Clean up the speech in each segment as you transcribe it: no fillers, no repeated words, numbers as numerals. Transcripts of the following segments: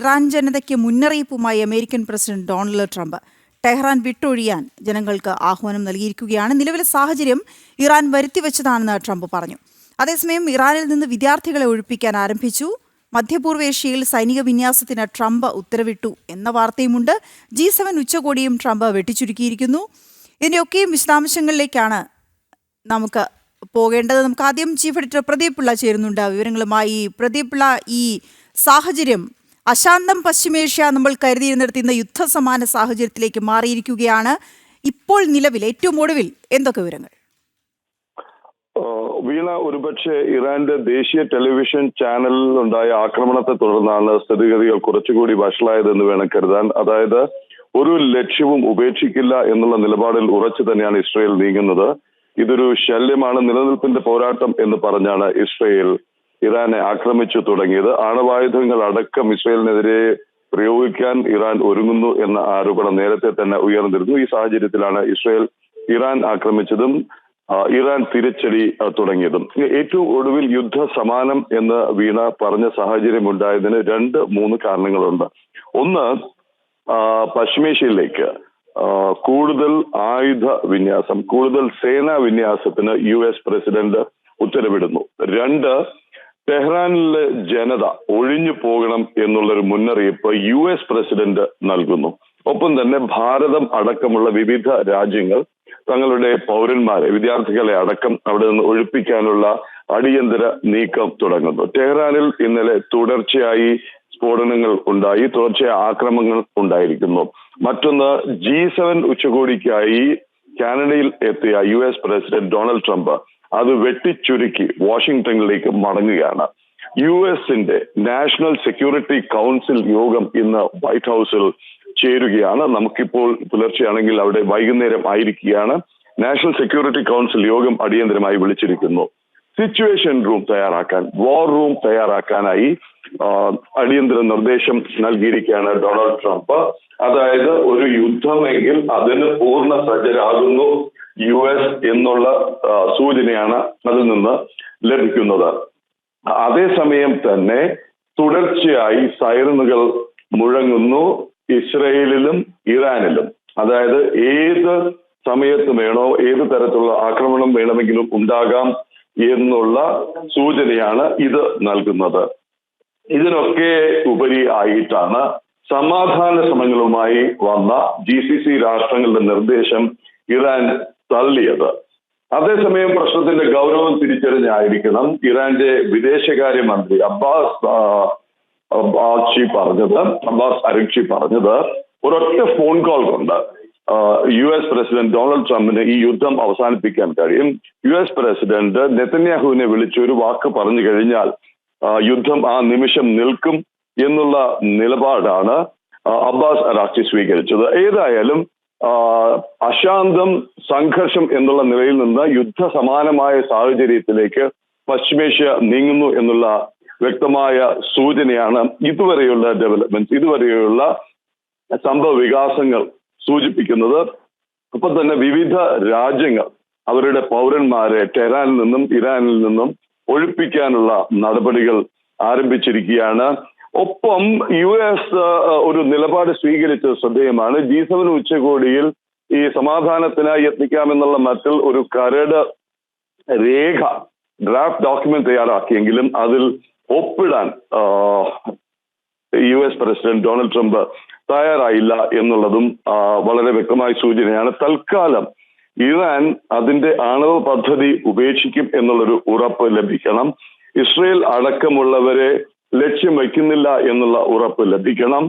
Iran ജനതയ്ക്ക് മുന്നറിയിപ്പുമായി American president Donald Trump Tehran വിട്ടൊഴിയാൻ ജനങ്ങൾക്ക് ആഹ്വാനം നൽകിയിരിക്കുകയാണ്. നിലവിലെ സാഹചര്യം ഇറാൻ വരുത്തിവെച്ചതാണെന്ന് ട്രംപ് പറഞ്ഞു. അതേസമയം ഇറാനിൽ നിന്ന് വിദ്യാർത്ഥികളെ ഒഴിപ്പിക്കാൻ ആരംഭിച്ചു. മധ്യപൂർവേഷ്യയിൽ സൈനിക വിന്യാസത്തിന് ട്രംപ് ഉത്തരവിട്ടു എന്ന വാർത്തയുമുണ്ട്. G7 ഉച്ചകോടിയും Trump വെട്ടിച്ചുരുക്കിയിരിക്കുന്നു. ഇതിൻ്റെയൊക്കെയും വിശദാംശങ്ങളിലേക്കാണ് നമുക്ക് പോകേണ്ടത്. നമുക്ക് ആദ്യം ചീഫ് എഡിറ്റർ പ്രദീപ് പിള്ള ചേരുന്നുണ്ട് വിവരങ്ങളുമായി. പ്രദീപ് പിള്ള, ഈ സാഹചര്യം അശാന്തം പശ്ചിമേഷ്യ നമ്മൾ കരുതിയിരുന്നിടത്ത് ഇന്ന് യുദ്ധസമാന സാഹചര്യത്തിലേക്ക് മാറിയിരിക്കുകയാണ്. ഇപ്പോൾ നിലവിൽ ഏറ്റവും ഒടുവിൽ എന്തൊക്കെ വിവരങ്ങൾ? വീണ, ഒരുപക്ഷെ ഇറാന്റെ ദേശീയ ടെലിവിഷൻ ചാനലിൽ ഉണ്ടായ ആക്രമണത്തെ തുടർന്നാണ് സ്ഥിതിഗതികൾ കുറച്ചുകൂടി വഷളായതെന്ന് വേണം കരുതാൻ. അതായത് ഒരു ലക്ഷ്യവും ഉപേക്ഷിക്കില്ല എന്നുള്ള നിലപാടിൽ ഉറച്ചു തന്നെയാണ് ഇസ്രയേൽ നീങ്ങുന്നത്. ഇതൊരു ശല്യമാണ്, നിലനിൽപ്പിന്റെ പോരാട്ടം എന്ന് പറഞ്ഞാണ് ഇസ്രയേൽ ഇറാനെ ആക്രമിച്ചു തുടങ്ങിയത്. ആണവായുധങ്ങൾ അടക്കം ഇസ്രയേലിനെതിരെ പ്രയോഗിക്കാൻ ഇറാൻ ഒരുങ്ങുന്നു എന്ന ആരോപണം നേരത്തെ തന്നെ ഉയർന്നിരുന്നു. ഈ സാഹചര്യത്തിലാണ് ഇസ്രയേൽ ഇറാൻ ആക്രമിച്ചതും ഇറാൻ തിരിച്ചടി തുടങ്ങിയതും. ഏറ്റവും ഒടുവിൽ യുദ്ധ സമാനം എന്ന് വീണ പറഞ്ഞ സാഹചര്യം ഉണ്ടായതിന് 2-3 കാരണങ്ങളുണ്ട്. ഒന്ന്, പശ്ചിമേഷ്യയിലേക്ക് കൂടുതൽ ആയുധ വിന്യാസം, കൂടുതൽ സേനാ വിന്യാസത്തിന് US പ്രസിഡന്റ് ഉത്തരവിടുന്നു. 2, ടെഹ്റാനിലെ ജനത ഒഴിഞ്ഞു പോകണം എന്നുള്ളൊരു മുന്നറിയിപ്പ് US പ്രസിഡന്റ് നൽകുന്നു. ഒപ്പം തന്നെ ഭാരതം അടക്കമുള്ള വിവിധ രാജ്യങ്ങൾ തങ്ങളുടെ പൗരന്മാരെ, വിദ്യാർത്ഥികളെ അടക്കം അവിടെ നിന്ന് ഒഴിപ്പിക്കാനുള്ള അടിയന്തര നീക്കം തുടങ്ങുന്നു. ടെഹ്റാനിൽ ഇന്നലെ തുടർച്ചയായി സ്ഫോടനങ്ങൾ ഉണ്ടായി, തുടർച്ചയായ ആക്രമണങ്ങൾ ഉണ്ടായിരിക്കുന്നു. മറ്റൊന്ന്, G7 ഉച്ചകോടിക്കായി കാനഡയിൽ എത്തിയ US പ്രസിഡന്റ് ഡൊണാൾഡ് ട്രംപ് അത് വെട്ടിച്ചുരുക്കി വാഷിംഗ്ടണിലേക്ക് മടങ്ങുകയാണ്. US-ന്റെ നാഷണൽ സെക്യൂരിറ്റി കൗൺസിൽ യോഗം ഇന്ന് വൈറ്റ് ഹൗസിൽ ചേരുകയാണ്. നമുക്കിപ്പോൾ പുലർച്ചെയാണെങ്കിൽ അവിടെ വൈകുന്നേരം ആയിരിക്കുകയാണ്. നാഷണൽ സെക്യൂരിറ്റി കൗൺസിൽ യോഗം അടിയന്തരമായി വിളിച്ചിരിക്കുന്നു. സിറ്റുവേഷൻ റൂം തയ്യാറാക്കാൻ, വാർ റൂം തയ്യാറാക്കാനായി അടിയന്തര നിർദ്ദേശം നൽകിയിരിക്കുകയാണ് ഡൊണാൾഡ് ട്രംപ്. അതായത് ഒരു യുദ്ധമെങ്കിൽ അതിന് പൂർണ്ണ സജ്ജരാകുന്നു US എന്നുള്ള സൂചനയാണ് അതിൽ നിന്ന് ലഭിക്കുന്നത്. അതേസമയം തന്നെ തുടർച്ചയായി സൈറനുകൾ മുഴങ്ങുന്നു ഇസ്രയേലിലും ഇറാനിലും. അതായത് ഏത് സമയത്ത് വേണോ, ഏത് തരത്തിലുള്ള ആക്രമണം വേണമെങ്കിലും ഉണ്ടാകാം എന്നുള്ള സൂചനയാണ് ഇത് നൽകുന്നത്. ഇതിനൊക്കെ ഉപരി ആയിട്ടാണ് സമാധാന ശ്രമങ്ങളുമായി വന്ന GCC രാഷ്ട്രങ്ങളുടെ നിർദ്ദേശം ഇറാൻ തള്ളിയത്. അതേസമയം പ്രശ്നത്തിന്റെ ഗൗരവം തിരിച്ചറിഞ്ഞായിരിക്കണം ഇറാന്റെ വിദേശകാര്യമന്ത്രി അബ്ബാസ് അരഗ്ചി പറഞ്ഞത് ഒരൊറ്റ ഫോൺ കോൾ കൊണ്ട് US പ്രസിഡന്റ് ഡൊണാൾഡ് ട്രംപിന് ഈ യുദ്ധം അവസാനിപ്പിക്കാൻ കഴിയും. US പ്രസിഡന്റ് നെതന്യാഹുവിനെ വിളിച്ച് ഒരു വാക്ക് പറഞ്ഞു കഴിഞ്ഞാൽ യുദ്ധം ആ നിമിഷം നിൽക്കും എന്നുള്ള നിലപാടാണ് അബ്ബാസ് അരാഗ്ചി സ്വീകരിച്ചത്. ഏതായാലും അശാന്തം, സംഘർഷം എന്നുള്ള നിലയിൽ നിന്ന് യുദ്ധസമാനമായ സാഹചര്യത്തിലേക്ക് പശ്ചിമേഷ്യ നീങ്ങുന്നു എന്നുള്ള വ്യക്തമായ സൂചനയാണ് ഇതുവരെയുള്ള ഡെവലപ്മെന്റ്സ്, ഇതുവരെയുള്ള സംഭവ വികാസങ്ങൾ സൂചിപ്പിക്കുന്നത്. ഒപ്പം തന്നെ വിവിധ രാജ്യങ്ങൾ അവരുടെ പൗരന്മാരെ ടെഹ്റാനിൽ നിന്നും ഇറാനിൽ നിന്നും ഒഴിപ്പിക്കാനുള്ള നടപടികൾ ആരംഭിച്ചിരിക്കുകയാണ്. ഒപ്പം US ഒരു നിലപാട് സ്വീകരിച്ചത് ശ്രദ്ധേയമാണ്. G7 ഉച്ചകോടിയിൽ ഈ സമാധാനത്തിനായി യത്നിക്കാമെന്നുള്ള മറ്റിൽ ഒരു കരട് രേഖ, ഡ്രാഫ്റ്റ് ഡോക്യുമെന്റ് തയ്യാറാക്കിയെങ്കിലും അതിൽ ഒപ്പിടാൻ US പ്രസിഡന്റ് ഡൊണാൾഡ് ട്രംപ് തയ്യാറായില്ല എന്നുള്ളതും വളരെ വ്യക്തമായ സൂചനയാണ്. തൽക്കാലം ഇറാൻ അതിന്റെ ആണവ പദ്ധതി ഉപേക്ഷിക്കും എന്നുള്ളൊരു ഉറപ്പ് ലഭിക്കണം. ഇസ്രയേൽ അടക്കമുള്ളവരെ ലക്ഷ്യം വയ്ക്കുന്നില്ല എന്നുള്ള ഉറപ്പ് ലഭിക്കണം.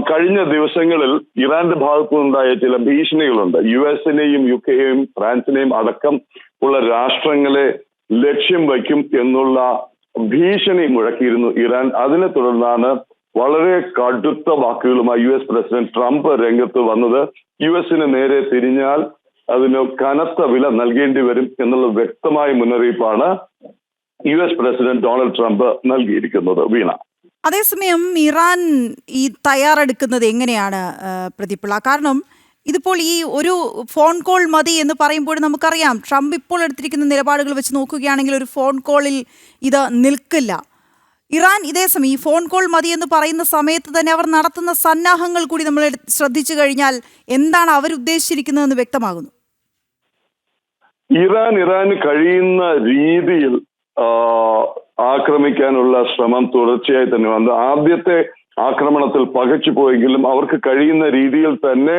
കഴിഞ്ഞ ദിവസങ്ങളിൽ ഇറാന്റെ ഭാഗത്തു നിന്നുണ്ടായ ചില ഭീഷണികളുണ്ട്. US-നെയും UK-യെയും ഫ്രാൻസിനെയും അടക്കം ഉള്ള രാഷ്ട്രങ്ങളെ ലക്ഷ്യം വയ്ക്കും എന്നുള്ള ഭീഷണി മുഴക്കിയിരുന്നു ഇറാൻ. അതിനെ തുടർന്നാണ് വളരെ കടുത്ത വാക്കുകളുമായി US പ്രസിഡന്റ് ട്രംപ് രംഗത്ത് വന്നത്. US-ന് നേരെ തിരിഞ്ഞാൽ അതിന് കനത്ത വില നൽകേണ്ടി വരും എന്നുള്ള വ്യക്തമായ മുന്നറിയിപ്പാണ് US പ്രസിഡന്റ് ഡൊണാൾഡ് ട്രംപ് നൽകിയിരിക്കുന്നത്. വീണ, അതേസമയം ഇറാൻ ഈ തയ്യാറെടുക്കുന്നത് എങ്ങനെയാണ് പ്രതിപിള്ള? കാരണം ഇതിപ്പോൾ ഈ ഒരു ഫോൺ കോൾ മതി എന്ന് പറയുമ്പോൾ നമുക്കറിയാം ട്രംപ് ഇപ്പോൾ എടുത്തിരിക്കുന്ന നിലപാടുകൾ വെച്ച് നോക്കുകയാണെങ്കിൽ ഒരു ഫോൺ കോളിൽ ഇത് നിൽക്കില്ല. ഇറാൻ ഇതേ സമയം ഈ ഫോൺ കോൾ മതി എന്ന് പറയുന്ന സമയത്ത് തന്നെ അവർ നടത്തുന്ന സന്നാഹങ്ങൾ കൂടി നമ്മൾ ശ്രദ്ധിച്ചു കഴിഞ്ഞാൽ എന്താണ് അവർ ഉദ്ദേശിച്ചിരിക്കുന്നതെന്ന് വ്യക്തമാകുന്നു. ഇറാന് കഴിയുന്ന രീതിയിൽ ആ, ആക്രമിക്കാനുള്ള ശ്രമം തുടർച്ചയായി തന്നെ വന്നു. ആദ്യത്തെ ആക്രമണത്തിൽ പകച്ചു പോയെങ്കിലും അവർക്ക് കഴിയുന്ന രീതിയിൽ തന്നെ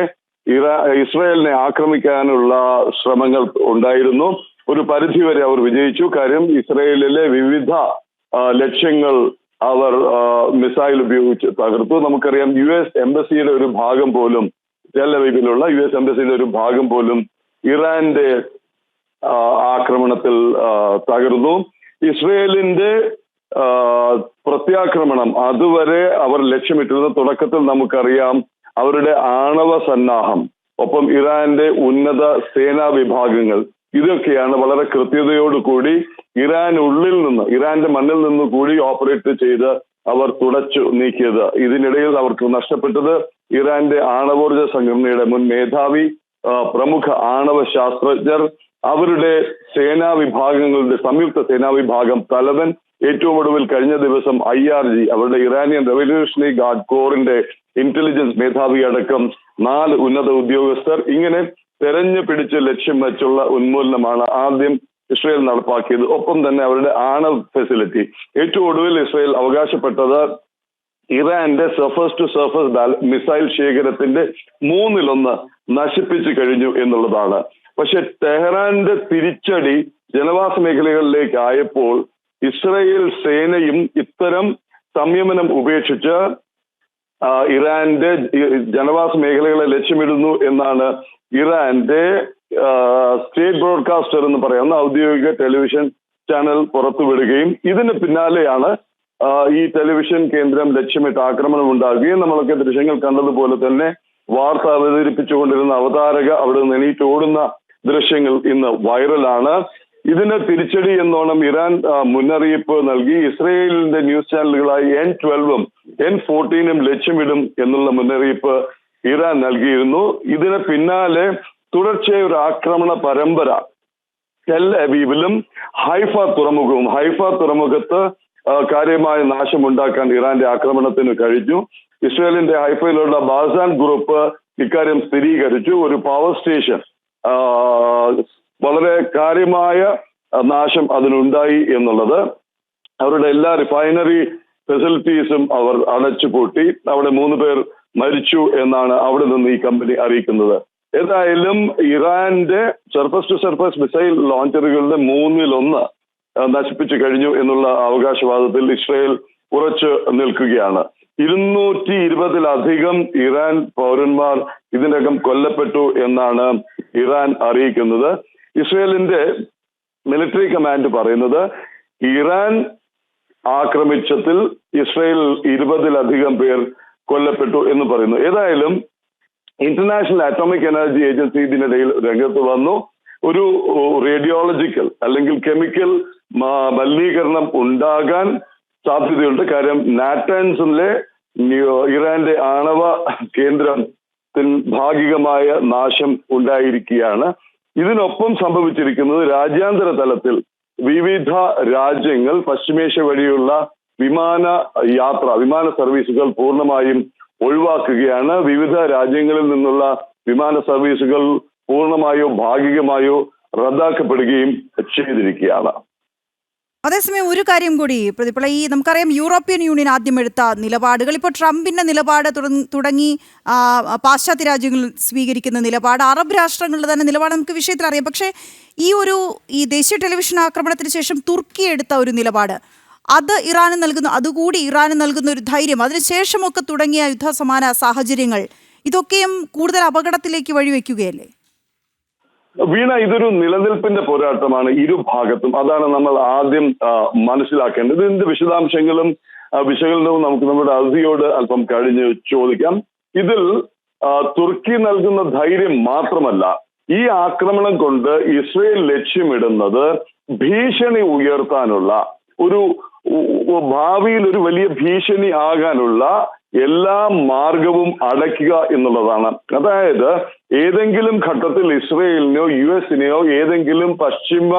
ഇസ്രായേലിനെ ആക്രമിക്കാനുള്ള ശ്രമങ്ങൾ ഉണ്ടായിരുന്നു. ഒരു പരിധിവരെ അവർ വിജയിച്ചു. കാര്യം ഇസ്രായേലിലെ വിവിധ ലക്ഷ്യങ്ങൾ അവർ മിസൈൽ ഉപയോഗിച്ച് തകർത്തു. നമുക്കറിയാം US എംബസിയുടെ ഒരു ഭാഗം പോലും, ടെൽ-അവീവിലുള്ള US എംബസിയുടെ ഒരു ഭാഗം പോലും ഇറാന്റെ ആക്രമണത്തിൽ തകർന്നു. ഇസ്രയേലിന്റെ പ്രത്യാക്രമണം അതുവരെ അവർ ലക്ഷ്യമിട്ടിരുന്ന തുടക്കത്തിൽ നമുക്കറിയാം അവരുടെ ആണവ സന്നാഹം, ഒപ്പം ഇറാന്റെ ഉന്നത സേനാ വിഭാഗങ്ങൾ, ഇതൊക്കെയാണ് വളരെ കൃത്യതയോടുകൂടി ഇറാന്റെ മണ്ണിൽ നിന്ന് കൂടി ഓപ്പറേറ്റ് ചെയ്ത് അവർ തുടച്ചു നീക്കിയത്. ഇതിനിടയിൽ അവർക്ക് നഷ്ടപ്പെട്ടത് ഇറാന്റെ ആണവോർജ സംഘടനയുടെ മുൻ മേധാവി, പ്രമുഖ ആണവ ശാസ്ത്രജ്ഞർ, അവരുടെ സേനാ വിഭാഗങ്ങളുടെ സംയുക്ത സേനാ വിഭാഗം തലവൻ, ഏറ്റവും ഒടുവിൽ കഴിഞ്ഞ ദിവസം IRG അവരുടെ ഇറാനിയൻ റവല്യൂഷണറി ഗാർഡ് കോറിന്റെ ഇന്റലിജൻസ് മേധാവി അടക്കം 4 ഉന്നത ഉദ്യോഗസ്ഥർ. ഇങ്ങനെ തെരഞ്ഞു പിടിച്ച് ലക്ഷ്യം വെച്ചുള്ള ഉന്മൂലനമാണ് ആദ്യം ഇസ്രയേൽ നടപ്പാക്കിയത്. ഒപ്പം തന്നെ അവരുടെ ആണവ ഫെസിലിറ്റി, ഏറ്റവും ഒടുവിൽ ഇസ്രയേൽ അവകാശപ്പെട്ടത് ഇറാന്റെ സർഫസ് ടു സർഫസ് മിസൈൽ ശേഖരത്തിന്റെ 1/3 നശിപ്പിച്ചു കഴിഞ്ഞു എന്നുള്ളതാണ്. പക്ഷെ ടെഹ്റാന്റെ തിരിച്ചടി ജനവാസ മേഖലകളിലേക്ക് ആയപ്പോൾ ഇസ്രയേൽ സേനയും ഇത്തരം സംയമനം ഉപേക്ഷിച്ച് ഇറാന്റെ ജനവാസ മേഖലകളെ ലക്ഷ്യമിടുന്നു എന്നാണ് ഇറാന്റെ സ്റ്റേറ്റ് ബ്രോഡ്കാസ്റ്റർ എന്ന് പറയുന്ന ഔദ്യോഗിക ടെലിവിഷൻ ചാനൽ പുറത്തുവിടുകയും ഇതിന് പിന്നാലെയാണ് ഈ ടെലിവിഷൻ കേന്ദ്രം ലക്ഷ്യമിട്ട് ആക്രമണം ഉണ്ടാകുകയും നമ്മളൊക്കെ ദൃശ്യങ്ങൾ കണ്ടതുപോലെ തന്നെ വാർത്ത അവതരിപ്പിച്ചുകൊണ്ടിരുന്ന അവതാരക അവിടെ നിന്ന് എണീറ്റ് ഓടുന്ന ദൃശ്യങ്ങൾ ഇന്ന് വൈറലാണ്. ഇതിന് തിരിച്ചടി എന്നോണം ഇറാൻ മുന്നറിയിപ്പ് നൽകി. ഇസ്രയേലിന്റെ ന്യൂസ് ചാനലുകളായി N12 N14 ലക്ഷ്യമിടും എന്നുള്ള മുന്നറിയിപ്പ് ഇറാൻ നൽകിയിരുന്നു. ഇതിന് പിന്നാലെ തുടർച്ചയായ ഒരു ആക്രമണ പരമ്പര ടെൽ-അവീവിലും ഹൈഫ തുറമുഖത്ത് കാര്യമായ നാശമുണ്ടാക്കാൻ ഇറാന്റെ ആക്രമണത്തിന് കഴിഞ്ഞു. ഇസ്രയേലിന്റെ ഹൈഫയിലുള്ള ബാസാൻ ഗ്രൂപ്പ് ഇക്കാര്യം സ്ഥിരീകരിച്ചു. ഒരു പവർ സ്റ്റേഷൻ വളരെ കാര്യമായ നാശം അതിനുണ്ടായി എന്നുള്ളത്. അവരുടെ എല്ലാ റിഫൈനറി ഫെസിലിറ്റീസും അവർ അടച്ചുപൂട്ടി. അവിടെ 3 പേർ മരിച്ചു എന്നാണ് അവിടെ നിന്ന് ഈ കമ്പനി അറിയിക്കുന്നത്. ഏതായാലും ഇറാന്റെ സർഫസ് ടു സർഫസ് മിസൈൽ ലോഞ്ചറുകളുടെ 1/3 നശിപ്പിച്ചു കഴിഞ്ഞു എന്നുള്ള അവകാശവാദത്തിൽ ഇസ്രയേൽ ഉറച്ചു നിൽക്കുകയാണ്. 220-ലധികം ഇറാൻ പൗരന്മാർ ഇതിനകം കൊല്ലപ്പെട്ടു എന്നാണ് ഇറാൻ അറിയിക്കുന്നത്. ഇസ്രയേലിന്റെ മിലിറ്ററി കമാൻഡ് പറയുന്നത് ഇറാൻ ആക്രമിച്ചതിൽ ഇസ്രയേൽ 20-ലധികം പേർ കൊല്ലപ്പെട്ടു എന്ന് പറയുന്നു. ഏതായാലും ഇന്റർനാഷണൽ അറ്റോമിക് എനർജി ഏജൻസി ഇതിനിടയിൽ രംഗത്ത് വന്നു. ഒരു റേഡിയോളജിക്കൽ അല്ലെങ്കിൽ കെമിക്കൽ മലിനീകരണം ഉണ്ടാകാൻ സാധ്യതയുണ്ട്. കാര്യം നാറ്റാൻസിലെ ഇറാന്റെ ആണവ കേന്ദ്രത്തിൽ ഭാഗികമായ നാശം ഉണ്ടായിരിക്കുകയാണ്. ഇതിനൊപ്പം സംഭവിച്ചിരിക്കുന്നത് രാജ്യാന്തര തലത്തിൽ വിവിധ രാജ്യങ്ങൾ പശ്ചിമേഷ്യ വഴിയുള്ള വിമാന സർവീസുകൾ പൂർണ്ണമായും ഒഴിവാക്കുകയാണ്. വിവിധ രാജ്യങ്ങളിൽ നിന്നുള്ള വിമാന സർവീസുകൾ പൂർണ്ണമായോ ഭാഗികമായോ റദ്ദാക്കപ്പെടുകയും ചെയ്തിരിക്കുകയാണ്. അതേസമയം ഒരു കാര്യം കൂടി പ്രതിഫല, ഈ നമുക്കറിയാം യൂറോപ്യൻ യൂണിയൻ ആദ്യം എടുത്ത നിലപാടുകൾ, ഇപ്പോൾ ട്രംപിന്റെ നിലപാട് തുടങ്ങി പാശ്ചാത്യ രാജ്യങ്ങൾ സ്വീകരിക്കുന്ന നിലപാട്, അറബ് രാഷ്ട്രങ്ങളുടെ തന്നെ നിലപാട് നമുക്ക് വിഷയത്തിൽ അറിയാം. പക്ഷേ ഈ ദേശീയ ടെലിവിഷൻ ആക്രമണത്തിന് ശേഷം തുർക്കി എടുത്ത ഒരു നിലപാട്, അതുകൂടി ഇറാന് നൽകുന്ന ഒരു ധൈര്യം, അതിനുശേഷമൊക്കെ തുടങ്ങിയ യുദ്ധസമാന സാഹചര്യങ്ങൾ, ഇതൊക്കെയും കൂടുതൽ അപകടത്തിലേക്ക് വഴിവെക്കുകയല്ലേ? വീണ, ഇതൊരു നിലനിൽപ്പിന്റെ പോരാട്ടമാണ് ഇരുഭാഗത്തും. അതാണ് നമ്മൾ ആദ്യം മനസ്സിലാക്കേണ്ടത്. ഇതിന്റെ വിശദാംശങ്ങളും വിശകലനവും നമുക്ക് നമ്മുടെ അതിഥിയോട് അല്പം കഴിഞ്ഞ് ചോദിക്കാം. ഇതിൽ തുർക്കി നൽകുന്ന ധൈര്യം മാത്രമല്ല, ഈ ആക്രമണം കൊണ്ട് ഇസ്രയേൽ ലക്ഷ്യമിടുന്നത് ഭീഷണി ഉയർത്താനുള്ള, ഒരു ഭാവിയിൽ ഒരു വലിയ ഭീഷണി ആകാനുള്ള എല്ലാ മാർഗവും അടയ്ക്കുക എന്നുള്ളതാണ്. അതായത് ഏതെങ്കിലും ഘട്ടത്തിൽ ഇസ്രയേലിനെയോ US-നെയോ ഏതെങ്കിലും പശ്ചിമ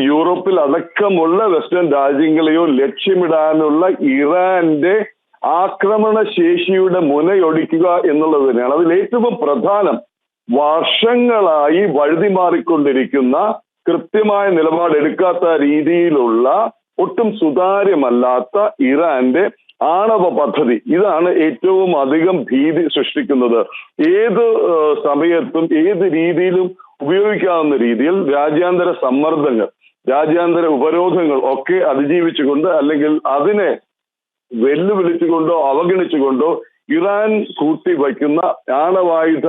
യൂറോപ്പിൽ അടക്കമുള്ള വെസ്റ്റേൺ രാജ്യങ്ങളെയോ ലക്ഷ്യമിടാനുള്ള ഇറാന്റെ ആക്രമണ ശേഷിയുടെ മുനയൊടിക്കുക എന്നുള്ളത് തന്നെയാണ്. അതിൽ ഏറ്റവും പ്രധാനം വർഷങ്ങളായി വഴുതി മാറിക്കൊണ്ടിരിക്കുന്ന, കൃത്യമായ നിലപാടെടുക്കാത്ത രീതിയിലുള്ള, ഒട്ടും സുതാര്യമല്ലാത്ത ഇറാന്റെ ആണവ പദ്ധതി. ഇതാണ് ഏറ്റവും അധികം ഭീതി സൃഷ്ടിക്കുന്നത്. ഏത് സമയത്തും ഏത് രീതിയിലും ഉപയോഗിക്കാവുന്ന രീതിയിൽ രാജ്യാന്തര സമ്മർദ്ദങ്ങൾ, രാജ്യാന്തര ഉപരോധങ്ങൾ ഒക്കെ അതിജീവിച്ചുകൊണ്ട്, അല്ലെങ്കിൽ അതിനെ വെല്ലുവിളിച്ചുകൊണ്ടോ അവഗണിച്ചുകൊണ്ടോ ഇറാൻ കൂട്ടിവയ്ക്കുന്ന ആണവായുധ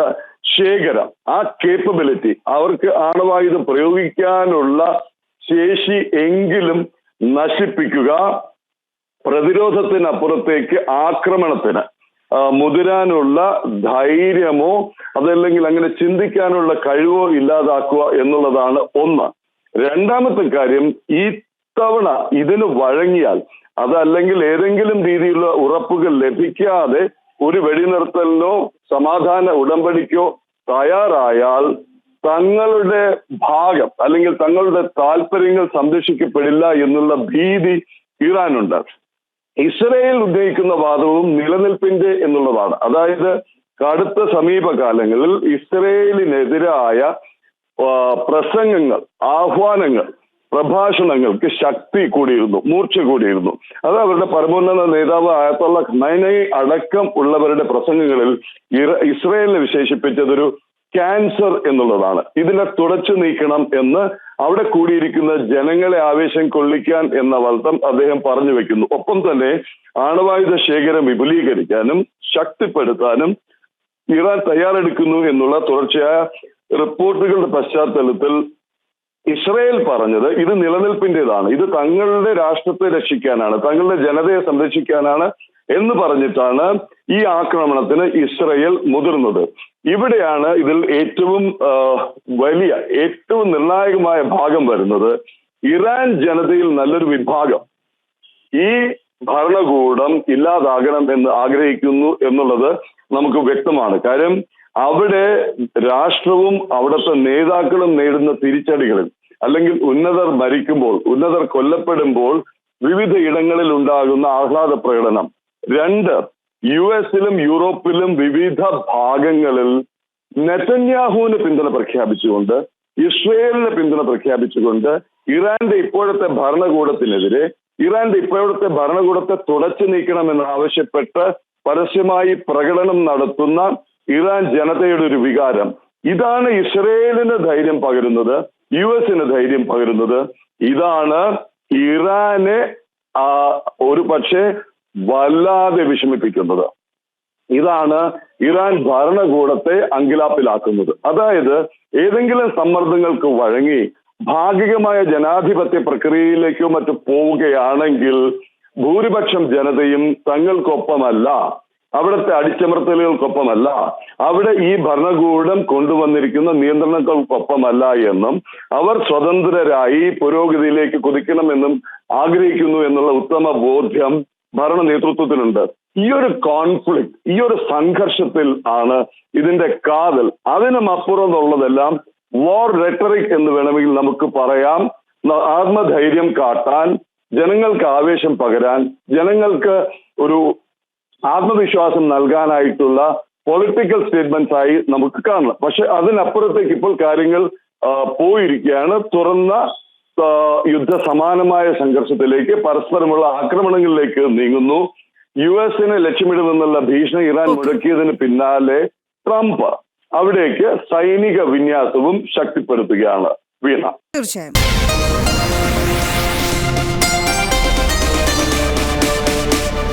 ശേഖരം, ആ കേപ്പബിലിറ്റി, അവർക്ക് ആണവായുധം പ്രയോഗിക്കാനുള്ള ശേഷി എങ്കിലും നശിപ്പിക്കുക, പ്രതിരോധത്തിനപ്പുറത്തേക്ക് ആക്രമണത്തിന് മുതിരാനുള്ള ധൈര്യമോ അതല്ലെങ്കിൽ അങ്ങനെ ചിന്തിക്കാനുള്ള കഴിവോ ഇല്ലാതാക്കുക എന്നുള്ളതാണ് ഒന്ന്. രണ്ടാമത്തെ കാര്യം, ഈ തവണ ഇതിന് വഴങ്ങിയാൽ, അതല്ലെങ്കിൽ ഏതെങ്കിലും രീതിയിലുള്ള ഉറപ്പുകൾ ലഭിക്കാതെ ഒരു വെടിനിർത്തലിനോ സമാധാന ഉടമ്പടിക്കോ തയ്യാറായാൽ തങ്ങളുടെ ഭാഗം അല്ലെങ്കിൽ തങ്ങളുടെ താല്പര്യങ്ങൾ സംരക്ഷിക്കപ്പെടില്ല എന്നുള്ള ഭീതി ഇറാനുണ്ട്. ഇസ്രയേൽ ഉന്നയിക്കുന്ന വാദവും നിലനിൽപ്പിന്റെ എന്നുള്ളതാണ്. അതായത് കടുത്ത സമീപകാലങ്ങളിൽ ഇസ്രയേലിനെതിരായ പ്രസംഗങ്ങൾ, ആഹ്വാനങ്ങൾ, പ്രഭാഷണങ്ങൾക്ക് ശക്തി കൂടിയിരുന്നു, മൂർച്ച കൂടിയിരുന്നു. അത് അവരുടെ പരമോന്നത നേതാവ് ആയത്തുള്ള ഖമൈനി അടക്കം ഉള്ളവരുടെ പ്രസംഗങ്ങളിൽ ഇസ്രയേലിനെ വിശേഷിപ്പിച്ചതൊരു ക്യാൻസർ എന്നുള്ളതാണ്. ഇതിനെ തുടച്ചു നീക്കണം എന്ന് അവിടെ കൂടിയിരിക്കുന്ന ജനങ്ങളെ ആവേശം കൊള്ളിക്കാൻ എന്ന വൽത്തം അദ്ദേഹം പറഞ്ഞു വെക്കുന്നു. ഒപ്പം തന്നെ ആണവായുധ ശേഖരം വിപുലീകരിക്കാനും ശക്തിപ്പെടുത്താനും ഇറാൻ തയ്യാറെടുക്കുന്നു എന്നുള്ള തുടർച്ചയായ റിപ്പോർട്ടുകളുടെ പശ്ചാത്തലത്തിൽ ഇസ്രയേൽ പറഞ്ഞത് ഇത് നിലനിൽപ്പിന്റേതാണ്, ഇത് തങ്ങളുടെ രാഷ്ട്രത്തെ രക്ഷിക്കാനാണ്, തങ്ങളുടെ ജനതയെ സംരക്ഷിക്കാനാണ് എന്ന് പറഞ്ഞിട്ടാണ് ഈ ആക്രമണത്തിന് ഇസ്രയേൽ മുതിർന്നത്. ഇവിടെയാണ് ഇതിൽ ഏറ്റവും വലിയ, ഏറ്റവും നിർണായകമായ ഭാഗം വരുന്നത്. ഇറാൻ ജനതയിൽ നല്ലൊരു വിഭാഗം ഈ ഭരണകൂടം ഇല്ലാതാകണം എന്ന് ആഗ്രഹിക്കുന്നു എന്നുള്ളത് നമുക്ക് വ്യക്തമാണ്. കാര്യം അവിടെ രാഷ്ട്രവും അവിടുത്തെ നേതാക്കളും നേടുന്ന തിരിച്ചടികളിൽ, അല്ലെങ്കിൽ ഉന്നതർ മരിക്കുമ്പോൾ, ഉന്നതർ കൊല്ലപ്പെടുമ്പോൾ വിവിധ ഇടങ്ങളിൽ ഉണ്ടാകുന്ന ആഹ്ലാദ പ്രകടനം. രണ്ട്, US-ലും യൂറോപ്പിലും വിവിധ ഭാഗങ്ങളിൽ നെതന്യാഹുവിന് പിന്തുണ പ്രഖ്യാപിച്ചുകൊണ്ട്, ഇസ്രയേലിന് പിന്തുണ പ്രഖ്യാപിച്ചുകൊണ്ട് ഇറാന്റെ ഇപ്പോഴത്തെ ഭരണകൂടത്തിനെതിരെ, ഇറാന്റെ ഇപ്പോഴത്തെ ഭരണകൂടത്തെ തുടച്ചു നീക്കണമെന്ന് ആവശ്യപ്പെട്ട് പരസ്യമായി പ്രകടനം നടത്തുന്ന ഇറാൻ ജനതയുടെ ഒരു വികാരം. ഇതാണ് ഇസ്രയേലിന് ധൈര്യം പകരുന്നത്, US-ന് ധൈര്യം പകരുന്നത്. ഇതാണ് ഇറാനെ ഒരു പക്ഷേ വല്ലാതെ വിഷമിപ്പിക്കുന്നത്. ഇതാണ് ഇറാൻ ഭരണകൂടത്തെ അങ്കിലാപ്പിലാക്കുന്നത്. അതായത് ഏതെങ്കിലും സമ്മർദ്ദങ്ങൾക്ക് വഴങ്ങി ഭാഗികമായ ജനാധിപത്യ പ്രക്രിയയിലേക്കോ മറ്റു പോവുകയാണെങ്കിൽ ഭൂരിപക്ഷം ജനതയും തങ്ങൾക്കൊപ്പമല്ല, അവിടുത്തെ അടിച്ചമർത്തലുകൾക്കൊപ്പമല്ല, അവിടെ ഈ ഭരണകൂടം കൊണ്ടുവന്നിരിക്കുന്ന നിയന്ത്രണങ്ങൾക്കൊപ്പമല്ല എന്നും അവർ സ്വതന്ത്രരായി പുരോഗതിയിലേക്ക് കുതിക്കണമെന്നും ആഗ്രഹിക്കുന്നു എന്നുള്ള ഉത്തമ ബോധ്യം ഭരണ നേതൃത്വത്തിനുണ്ട്. ഈ ഒരു കോൺഫ്ലിക്ട്, ഈ ഒരു സംഘർഷത്തിൽ ആണ് ഇതിന്റെ കാതൽ. അതിനും അപ്പുറമുള്ളതെല്ലാം വാർ റെട്ടറിക് എന്ന് വേണമെങ്കിൽ നമുക്ക് പറയാം. ആത്മധൈര്യം കാട്ടാൻ, ജനങ്ങൾക്ക് ആവേശം പകരാൻ, ജനങ്ങൾക്ക് ഒരു ആത്മവിശ്വാസം നൽകാനായിട്ടുള്ള പൊളിറ്റിക്കൽ സ്റ്റേറ്റ്മെന്റ്സ് ആയി നമുക്ക് കാണണം. പക്ഷെ അതിനപ്പുറത്തേക്ക് ഇപ്പോൾ കാര്യങ്ങൾ പോയിരിക്കുകയാണ്. തുറന്ന യുദ്ധ സമാനമായ സംഘർഷത്തിലേക്ക്, പരസ്പരമുള്ള ആക്രമണങ്ങളിലേക്ക് നീങ്ങുന്നു. US-നെ ലക്ഷ്യമിടുമെന്നുള്ള ഭീഷണി ഇറാൻ മുഴക്കിയതിന് പിന്നാലെ ട്രംപ് അവിടേക്ക് സൈനിക വിന്യാസവും ശക്തിപ്പെടുത്തുകയാണ്. വീണ, തീർച്ചയായും